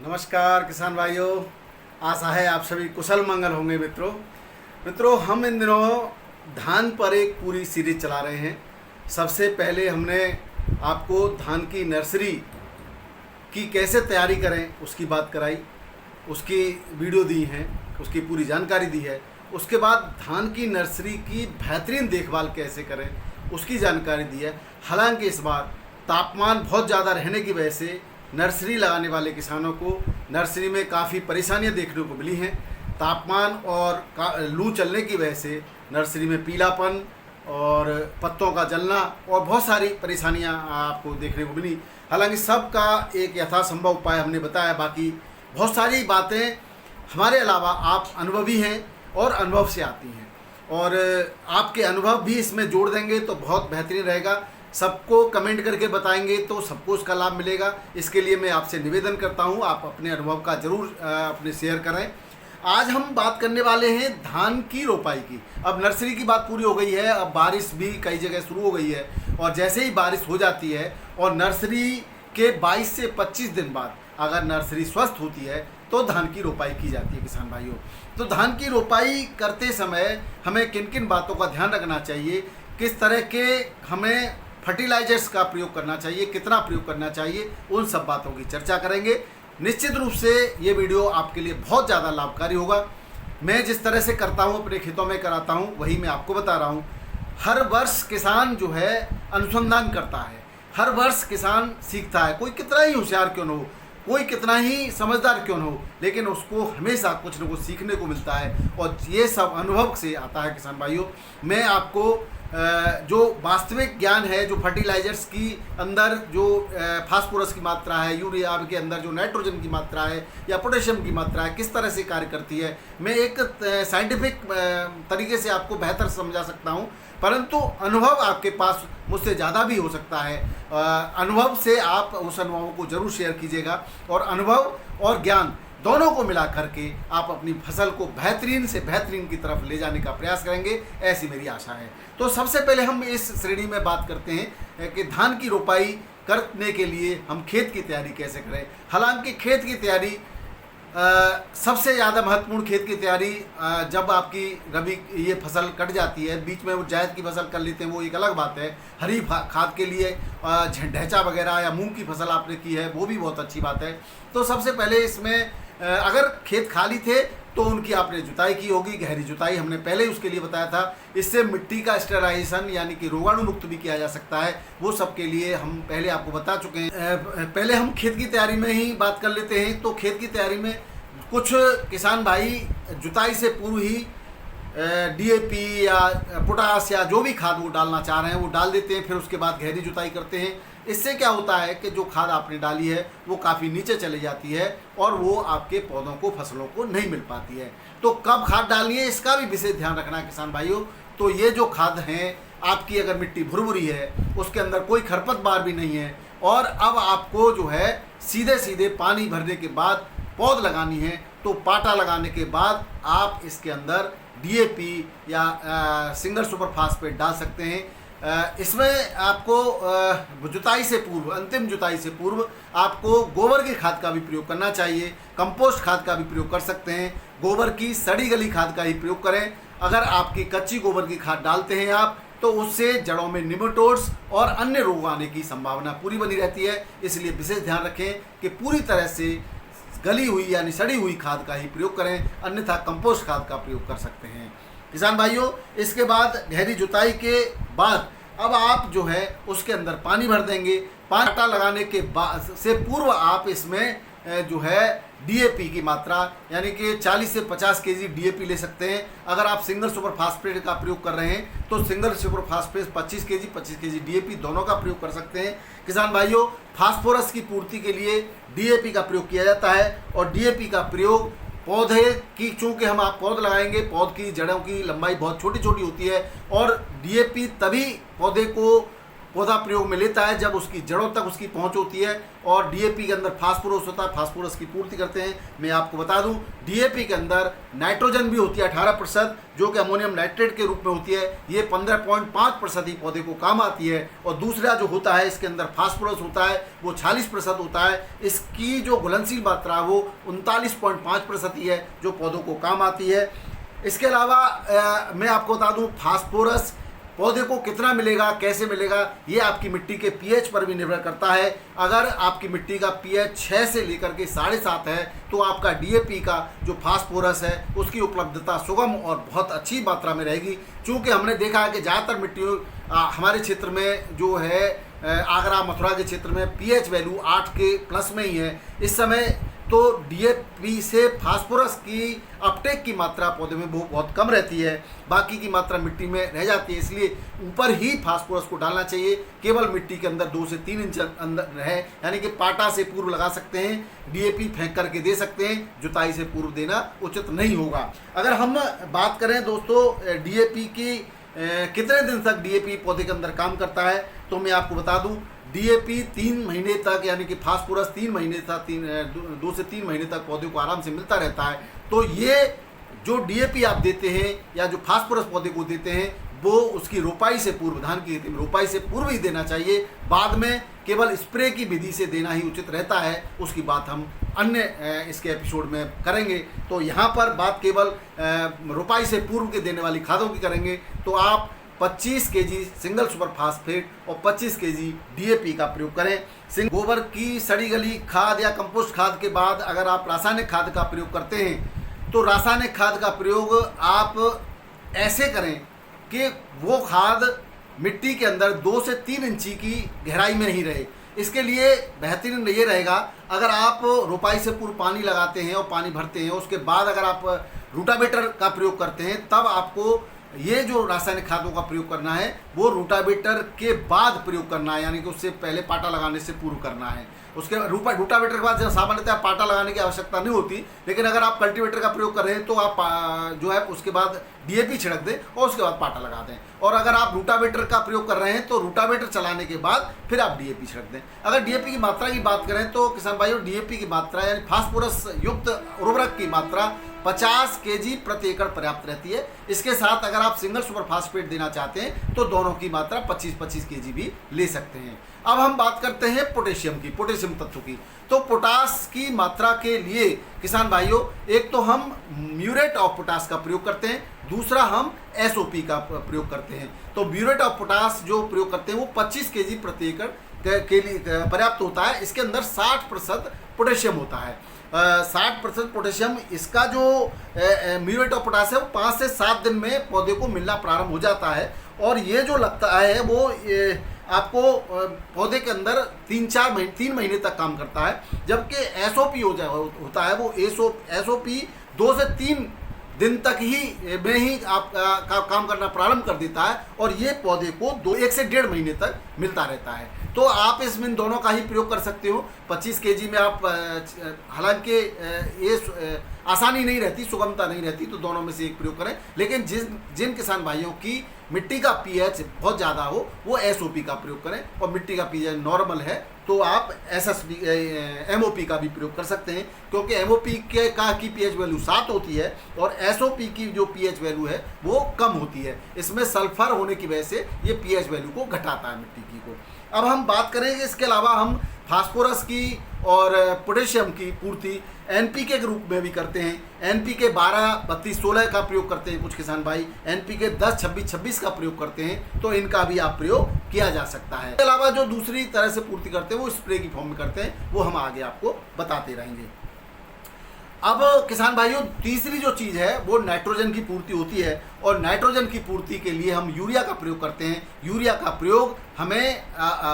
नमस्कार किसान भाइयों, आशा है आप सभी कुशल मंगल होंगे। मित्रों हम इन दिनों धान पर एक पूरी सीरीज चला रहे हैं। सबसे पहले हमने आपको धान की नर्सरी की कैसे तैयारी करें उसकी बात कराई, उसकी वीडियो दी है, उसकी पूरी जानकारी दी है। उसके बाद धान की नर्सरी की बेहतरीन देखभाल कैसे करें उसकी जानकारी दी है। हालांकि इस बार तापमान बहुत ज़्यादा रहने की वजह से नर्सरी लगाने वाले किसानों को नर्सरी में काफ़ी परेशानियां देखने को मिली हैं। तापमान और लू चलने की वजह से नर्सरी में पीलापन और पत्तों का जलना और बहुत सारी परेशानियां आपको देखने को मिली। हालांकि सबका एक यथासंभव उपाय हमने बताया। बाकी बहुत सारी बातें हमारे अलावा आप अनुभवी हैं और अनुभव से आती हैं, और आपके अनुभव भी इसमें जोड़ देंगे तो बहुत बेहतरीन रहेगा। सबको कमेंट करके बताएंगे तो सबको उसका लाभ मिलेगा। इसके लिए मैं आपसे निवेदन करता हूं, आप अपने अनुभव का जरूर अपने शेयर करें। आज हम बात करने वाले हैं धान की रोपाई की। अब नर्सरी की बात पूरी हो गई है, अब बारिश भी कई जगह शुरू हो गई है, और जैसे ही बारिश हो जाती है और नर्सरी के 22 से 25 दिन बाद अगर नर्सरी स्वस्थ होती है तो धान की रोपाई की जाती है। किसान भाइयों, तो धान की रोपाई करते समय हमें किन किन बातों का ध्यान रखना चाहिए, किस तरह के हमें फर्टिलाइजर्स का प्रयोग करना चाहिए, कितना प्रयोग करना चाहिए, उन सब बातों की चर्चा करेंगे। निश्चित रूप से ये वीडियो आपके लिए बहुत ज़्यादा लाभकारी होगा। मैं जिस तरह से करता हूँ, अपने खेतों में कराता हूँ, वही मैं आपको बता रहा हूँ। हर वर्ष किसान जो है अनुसंधान करता है, हर वर्ष किसान सीखता है। कोई कितना ही होशियार क्यों न हो, कोई कितना ही समझदार क्यों न हो, लेकिन उसको हमेशा कुछ न कुछ सीखने को मिलता है, और ये सब अनुभव से आता है। किसान भाइयों, मैं आपको जो वास्तविक ज्ञान है, जो फर्टिलाइजर्स की अंदर जो फास्फोरस की मात्रा है, यूरिया के अंदर जो नाइट्रोजन की मात्रा है या पोटेशियम की मात्रा है, किस तरह से कार्य करती है, मैं एक साइंटिफिक तरीके से आपको बेहतर समझा सकता हूं। परंतु अनुभव आपके पास मुझसे ज़्यादा भी हो सकता है। अनुभव से आप उस अनुभवों को जरूर शेयर कीजिएगा, और अनुभव और ज्ञान दोनों को मिला करके आप अपनी फसल को बेहतरीन से बेहतरीन की तरफ ले जाने का प्रयास करेंगे, ऐसी मेरी आशा है। तो सबसे पहले हम इस श्रेणी में बात करते हैं कि धान की रोपाई करने के लिए हम खेत की तैयारी कैसे करें। हालांकि खेत की तैयारी सबसे ज़्यादा महत्वपूर्ण, खेत की तैयारी जब आपकी रबी ये फसल कट जाती है, बीच में वो जायद की फसल कर लेते हैं, वो एक अलग बात है। हरी खाद के लिए ढैंचा वगैरह या मूंग की फसल आपने की है, वो भी बहुत अच्छी बात है। तो सबसे पहले इसमें अगर खेत खाली थे तो उनकी आपने जुताई की होगी, गहरी जुताई हमने पहले ही उसके लिए बताया था। इससे मिट्टी का स्टेराइजेशन यानी कि रोगाणु मुक्त भी किया जा सकता है, वो सब के लिए हम पहले आपको बता चुके हैं। पहले हम खेत की तैयारी में ही बात कर लेते हैं। तो खेत की तैयारी में कुछ किसान भाई जुताई से पूर्व ही DAP या पोटास या जो भी खाद वो डालना चाह रहे हैं वो डाल देते हैं, फिर उसके बाद गहरी जुताई करते हैं। इससे क्या होता है कि जो खाद आपने डाली है वो काफ़ी नीचे चली जाती है और वो आपके पौधों को, फसलों को नहीं मिल पाती है। तो कब खाद डालनी है इसका भी विशेष ध्यान रखना है किसान भाइयों। तो ये जो खाद हैं, आपकी अगर मिट्टी भुरभुरी है, उसके अंदर कोई खरपतवार भी नहीं है, और अब आपको जो है सीधे सीधे पानी भरने के बाद पौध लगानी है, तो पाटा लगाने के बाद आप इसके अंदर DAP या सिंगल सुपर फास्फेट डाल सकते हैं। इसमें आपको जुताई से पूर्व, अंतिम जुताई से पूर्व आपको गोबर की खाद का भी प्रयोग करना चाहिए, कंपोस्ट खाद का भी प्रयोग कर सकते हैं। गोबर की सड़ी गली खाद का ही प्रयोग करें। अगर आपकी कच्ची गोबर की खाद डालते हैं आप, तो उससे जड़ों में निमेटोड्स और अन्य रोग आने की संभावना पूरी बनी रहती है। इसलिए विशेष ध्यान रखें कि पूरी तरह से गली हुई यानी सड़ी हुई खाद का ही प्रयोग करें, अन्यथा कंपोस्ट खाद का प्रयोग कर सकते हैं। किसान भाइयों, इसके बाद गहरी जुताई के बाद अब आप जो है उसके अंदर पानी भर देंगे। पाटा लगाने के बाद से पूर्व आप इसमें जो है DAP की मात्रा यानी कि 40 से 50 kg DAP ले सकते हैं। अगर आप सिंगल सुपर फास्फेट का प्रयोग कर रहे हैं तो single super phosphate 25 kg DAP दोनों का प्रयोग कर सकते हैं। किसान भाइयों, फास्फोरस की पूर्ति के लिए DAP का प्रयोग किया जाता है, और DAP का प्रयोग पौधे की, चूँकि हम आप पौध लगाएंगे, पौध की जड़ों की लंबाई बहुत छोटी छोटी होती है, और DAP तभी पौधे को पौधा प्रयोग में लेता है जब उसकी जड़ों तक उसकी पहुंच होती है। और डीएपी के अंदर फास्फोरस होता है, फास्फोरस की पूर्ति करते हैं। मैं आपको बता दूं डीएपी के अंदर नाइट्रोजन भी होती है 18%, जो कि अमोनियम नाइट्रेट के रूप में होती है। ये 15.5% ही पौधे को काम आती है। और दूसरा जो होता है इसके अंदर फास्फोरस होता है, वो 46% होता है। इसकी जो घुलनशील मात्रा है वो 39.5% ही है, जो पौधों को काम आती है। इसके अलावा मैं आपको बता दूं फास्फोरस पौधे को कितना मिलेगा, कैसे मिलेगा, ये आपकी मिट्टी के पीएच पर भी निर्भर करता है। अगर आपकी मिट्टी का पीएच 6 से लेकर के 7.5 है तो आपका डीएपी का जो फास्फोरस है उसकी उपलब्धता सुगम और बहुत अच्छी मात्रा में रहेगी। चूँकि हमने देखा है कि ज़्यादातर मिट्टियों हमारे क्षेत्र में जो है आगरा मथुरा के क्षेत्र में पीएच वैल्यू 8 के प्लस में ही है इस समय। तो डीएपी से फास्फोरस की अपटेक की मात्रा पौधे में बहुत कम रहती है, बाकी की मात्रा मिट्टी में रह जाती है। इसलिए ऊपर ही फास्फोरस को डालना चाहिए, केवल मिट्टी के अंदर 2 से 3 इंच अंदर रहे, यानी कि पाटा से पूर्व लगा सकते हैं। डीएपी फेंक करके दे सकते हैं, जुताई से पूर्व देना उचित नहीं होगा। अगर हम बात करें दोस्तों डीएपी की कितने दिन तक डीएपी पौधे के अंदर काम करता है, तो मैं आपको बता दूं डीएपी 3 महीने तक, यानी कि फास्फोरस 3 महीने तक 2 से 3 महीने तक पौधे को आराम से मिलता रहता है। तो ये जो डीएपी आप देते हैं या जो फास्फोरस पौधे को देते हैं वो उसकी रोपाई से पूर्व, धान की खेती में रोपाई से पूर्व ही देना चाहिए। बाद में केवल स्प्रे की विधि से देना ही उचित रहता है, उसकी बात हम अन्य इसके एपिसोड में करेंगे। तो यहाँ पर बात केवल रोपाई से पूर्व के देने वाली खादों की करेंगे। तो आप 25 केजी सिंगल सुपर फास्फेट और 25 केजी डीएपी का प्रयोग करें। गोबर की सड़ी गली खाद या कंपोस्ट खाद के बाद अगर आप रासायनिक खाद का प्रयोग करते हैं तो रासायनिक खाद का प्रयोग आप ऐसे करें कि वो खाद मिट्टी के अंदर 2 से 3 इंची की गहराई में ही रहे। इसके लिए बेहतरीन ये रहेगा अगर आप रोपाई से पूर्व पानी लगाते हैं और पानी भरते हैं, उसके बाद अगर आप रूटावेटर का प्रयोग करते हैं तब आपको ये जो रासायनिक खादों का प्रयोग करना है वो रूटावेटर के बाद प्रयोग करना है, यानी कि उससे पहले पाटा लगाने से पूर्व करना है। उसके रूटावेटर के बाद सामान्यतः पाटा लगाने की आवश्यकता नहीं होती, लेकिन अगर आप कल्टीवेटर का प्रयोग कर रहे हैं तो आप जो है उसके बाद डीएपी छिड़क दें और उसके बाद पाटा लगा दें। और अगर आप रूटावेटर का प्रयोग कर रहे हैं तो रूटावेटर चलाने के बाद फिर आप डीएपी छिड़क दें। अगर डीएपी की मात्रा की बात करें तो किसान भाइयों डीएपी की मात्रा यानी फास्फोरस युक्त उर्वरक की मात्रा 50 केजी प्रति एकड़ पर्याप्त रहती है। इसके साथ अगर आप सिंगल सुपर फास्फेट देना चाहते हैं तो दोनों की मात्रा 25-25 केजी भी ले सकते हैं। अब हम बात करते हैं पोटेशियम की, पोटेशियम तत्व की। तो पोटास की मात्रा के लिए किसान भाइयों एक तो हम म्यूरेट ऑफ पोटास का प्रयोग करते हैं, दूसरा हम एसओपी का प्रयोग करते हैं। तो म्यूरेट ऑफ पोटास जो प्रयोग करते हैं वो 25 केजी प्रति एकड़ के लिए पर्याप्त होता है। इसके अंदर 60% पोटेशियम होता है। 60% पोटेशियम, इसका जो म्यूरेट ऑफ पोटास है वो 5 से 7 दिन में पौधे को मिलना प्रारंभ हो जाता है। और ये जो लगता है वो आपको पौधे के अंदर 3 महीने तक काम करता है, जबकि एसओपी होता है वो एसओपी 2 से 3 दिन तक ही में ही आपका काम करना प्रारंभ कर देता है और ये पौधे को 1 से 1.5 महीने तक मिलता रहता है। तो आप इसमें दोनों का ही प्रयोग कर सकते हो। 25 केजी में आप हालांकि ये आसानी नहीं रहती, सुगमता नहीं रहती, तो दोनों में से एक प्रयोग करें। लेकिन जिन किसान भाइयों की मिट्टी का पीएच बहुत ज़्यादा हो वो एसओपी का प्रयोग करें, और मिट्टी का पीएच नॉर्मल है तो आप एमओपी का भी प्रयोग कर सकते हैं, क्योंकि एमओपी की पीएच वैल्यू 7 होती है और एसओपी की जो पीएच वैल्यू है वो कम होती है। इसमें सल्फर होने की वजह से ये पीएच वैल्यू को घटाता है मिट्टी की को। अब हम बात करेंगे इसके अलावा हम फास्फोरस की और पोटेशियम की पूर्ति एनपीके के रूप में भी करते हैं। एनपीके 12-32-16 का प्रयोग करते हैं कुछ किसान भाई, एनपीके 10-26-26 का प्रयोग करते हैं, तो इनका भी आप प्रयोग किया जा सकता है। इसके अलावा जो दूसरी तरह से पूर्ति करते हैं वो स्प्रे की फॉर्म में करते हैं, वो हम आगे आपको बताते रहेंगे। अब किसान भाइयों तीसरी जो चीज़ है वो नाइट्रोजन की पूर्ति होती है, और नाइट्रोजन की पूर्ति के लिए हम यूरिया का प्रयोग करते हैं। यूरिया का प्रयोग हमें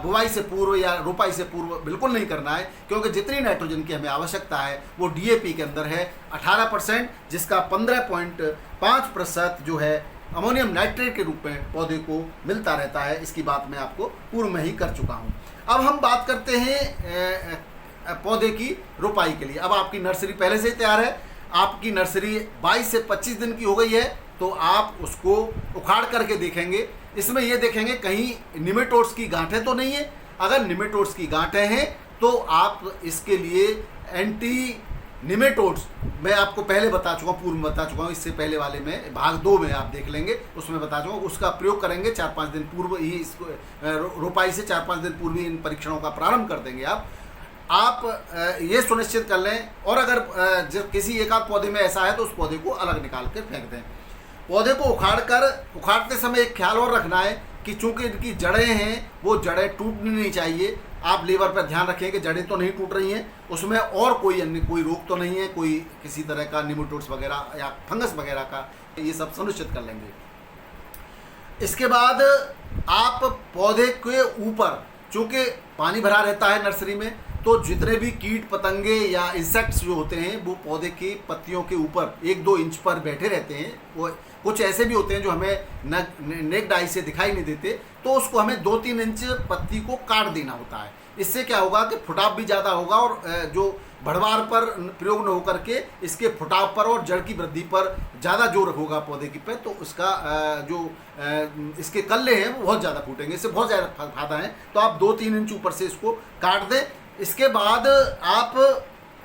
बुवाई से पूर्व या रोपाई से पूर्व बिल्कुल नहीं करना है, क्योंकि जितनी नाइट्रोजन की हमें आवश्यकता है वो डीएपी के अंदर है 18%, जिसका 15.5% जो है अमोनियम नाइट्रेट के रूप में पौधे को मिलता रहता है। इसकी बात मैं आपको पूर्व में ही कर चुका हूँ। अब हम बात करते हैं पौधे की रोपाई के लिए। अब आपकी नर्सरी पहले से ही तैयार है, आपकी नर्सरी 22 से 25 दिन की हो गई है, तो आप उसको उखाड़ करके देखेंगे। इसमें ये देखेंगे कहीं निमेटोड्स की गांठें तो नहीं है। अगर निमेटोड्स की गांठें हैं तो आप इसके लिए एंटी निमेटोड्स, मैं आपको पहले बता चुका हूँ, पूर्व में बता चुका हूँ, इससे पहले वाले में भाग 2 में आप देख लेंगे, उसमें बता चुका हूँ। उसका प्रयोग करेंगे 4-5 दिन पूर्व ही, इसको रोपाई से 4-5 दिन पूर्व ही इन परीक्षणों का प्रारंभ कर देंगे आप ये सुनिश्चित कर लें। और अगर जब किसी एक आध पौधे में ऐसा है तो उस पौधे को अलग निकाल कर फेंक दें। पौधे को उखाड़ते समय एक ख्याल और रखना है कि चूंकि इनकी जड़ें हैं, वो जड़ें टूटनी नहीं चाहिए। आप लेबर पर ध्यान रखें कि जड़ें तो नहीं टूट रही हैं, उसमें और कोई अन्य कोई रोग तो नहीं है, कोई किसी तरह का निमेटोड्स वगैरह या फंगस वगैरह का, ये सब सुनिश्चित कर लेंगे। इसके बाद आप पौधे के ऊपर, चूँकि पानी भरा रहता है नर्सरी में, तो जितने भी कीट पतंगे या इंसेक्ट्स जो होते हैं वो पौधे की पत्तियों के ऊपर 1-2 इंच पर बैठे रहते हैं। वो कुछ ऐसे भी होते हैं जो हमें नेक्ड आई से दिखाई नहीं देते, तो उसको हमें 2-3 इंच पत्ती को काट देना होता है। इससे क्या होगा कि फुटाव भी ज़्यादा होगा और जो बढ़वार पर प्रयोग न होकर के इसके फुटाव पर और जड़ की वृद्धि पर ज़्यादा जोर होगा पौधे की पे, तो उसका जो इसके कल्ले हैं वो बहुत ज़्यादा फूटेंगे। इससे बहुत ज़्यादा फायदा है। तो आप 2-3 इंच ऊपर से इसको काट दें। इसके बाद आप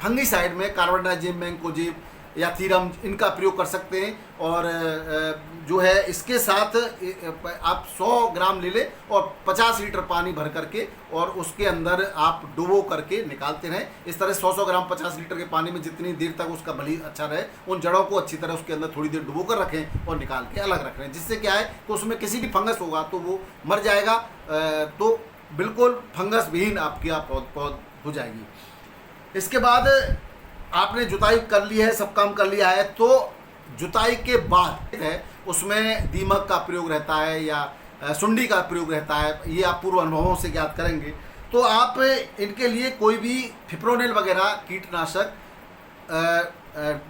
फंगीसाइड में कार्बनडाजिम, मैंकोजेब या थीरम, इनका प्रयोग कर सकते हैं। और जो है इसके साथ आप 100 ग्राम ले लें और 50 लीटर पानी भर करके और उसके अंदर आप डुबो करके निकालते रहें। इस तरह 100 ग्राम 50 लीटर के पानी में जितनी देर तक उसका भली अच्छा रहे, उन जड़ों को अच्छी तरह उसके अंदर थोड़ी देर डुबो कर रखें और निकाल के अलग रख लें। जिससे क्या है कि उसमें किसी भी फंगस होगा तो वो मर जाएगा, तो बिल्कुल फंगस विहीन आपकी पौध हो जाएगी। इसके बाद आपने जुताई कर ली है, सब काम कर लिया है, तो जुताई के बाद है उसमें दीमक का प्रयोग रहता है या सुंडी का प्रयोग रहता है, ये आप पूर्व अनुभवों से ज्ञात करेंगे। तो आप इनके लिए कोई भी फिप्रोनिल वगैरह कीटनाशक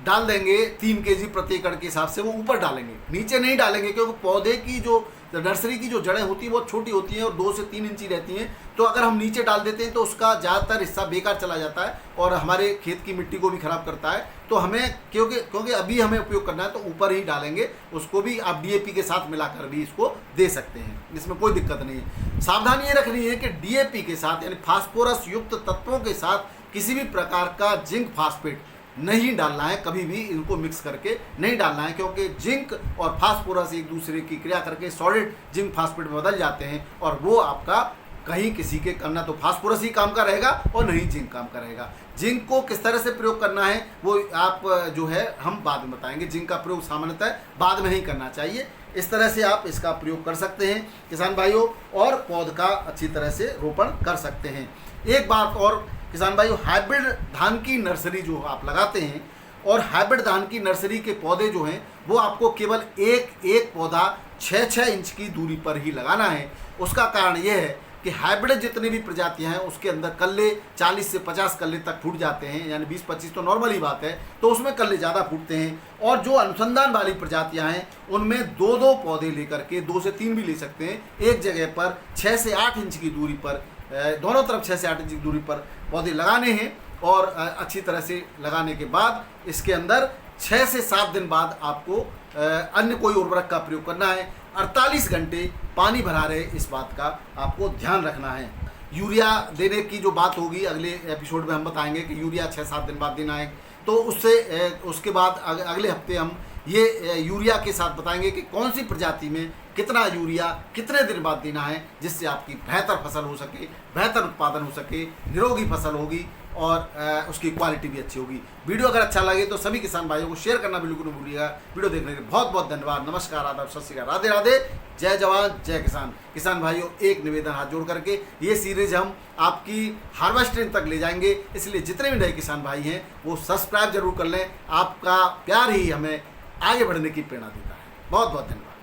डाल देंगे 3 kg प्रति एकड़ के हिसाब से, वो ऊपर डालेंगे, नीचे नहीं डालेंगे, क्योंकि पौधे की जो नर्सरी की जो जड़ें होती हैं वो छोटी होती हैं और 2 से 3 इंच ही रहती हैं। तो अगर हम नीचे डाल देते हैं तो उसका ज़्यादातर हिस्सा बेकार चला जाता है और हमारे खेत की मिट्टी को भी ख़राब करता है। तो हमें क्योंकि अभी हमें उपयोग करना है तो ऊपर ही डालेंगे। उसको भी आप DAP के साथ मिलाकर भी इसको दे सकते हैं, इसमें कोई दिक्कत नहीं है। सावधानी ये रखनी है कि DAP के साथ यानी फास्फोरस युक्त तत्वों के साथ किसी भी प्रकार का जिंक फास्फेट नहीं डालना है, कभी भी इनको मिक्स करके नहीं डालना है, क्योंकि जिंक और फास्फोरस एक दूसरे की क्रिया करके सॉलिड जिंक फास्फेट में बदल जाते हैं और वो आपका कहीं किसी के करना तो फास्फोरस ही काम का रहेगा और नहीं जिंक काम का रहेगा। जिंक को किस तरह से प्रयोग करना है वो आप जो है हम बाद में बताएंगे। जिंक का प्रयोग सामान्यतः बाद में ही करना चाहिए। इस तरह से आप इसका प्रयोग कर सकते हैं किसान भाइयों, और पौध का अच्छी तरह से रोपण कर सकते हैं। एक बात और किसान भाइयों, हाइब्रिड धान की नर्सरी जो आप लगाते हैं और हाइब्रिड धान की नर्सरी के पौधे जो हैं वो आपको केवल एक पौधा 6-6 इंच की दूरी पर ही लगाना है। उसका कारण ये है कि हाइब्रिड जितनी भी प्रजातियां हैं उसके अंदर कल्ले 40 से 50 कल्ले तक फूट जाते हैं, यानी 20-25 तो नॉर्मल ही बात है, तो उसमें कल्ले ज़्यादा फूटते हैं। और जो अनुसंधान वाली प्रजातियां हैं उनमें 2-2 पौधे लेकर के 2 से 3 भी ले सकते हैं, एक जगह पर 6 से 8 इंच की दूरी पर, दोनों तरफ 6 से 8 इंच की दूरी पर पौधे लगाने हैं। और अच्छी तरह से लगाने के बाद इसके अंदर 6 से 7 दिन बाद आपको अन्य कोई उर्वरक का प्रयोग करना है। 48 घंटे पानी भरा रहे, इस बात का आपको ध्यान रखना है। यूरिया देने की जो बात होगी अगले एपिसोड में हम बताएंगे कि यूरिया 6-7 दिन बाद देना है। तो उसके बाद अगले हफ्ते हम ये यूरिया के साथ बताएंगे कि कौन सी प्रजाति में कितना यूरिया कितने दिन बाद देना है, जिससे आपकी बेहतर फसल हो सके, बेहतर उत्पादन हो सके, निरोगी फसल होगी और उसकी क्वालिटी भी अच्छी होगी। वीडियो अगर अच्छा लगे तो सभी किसान भाइयों को शेयर करना बिल्कुल नहीं भूलिएगा। वीडियो देखने के लिए बहुत बहुत धन्यवाद। नमस्कार, आदाब, सत श्री अकाल, राधे राधे, जय जवान जय किसान। किसान भाइयों, एक निवेदन हाथ जोड़ करके ये सीरीज हम आपकी हार्वेस्टिंग तक ले जाएंगे, इसलिए जितने भी नए किसान भाई हैं वो सब्सक्राइब जरूर कर लें। आपका प्यार ही हमें आगे बढ़ने की प्रेरणा देता है। बहुत बहुत धन्यवाद।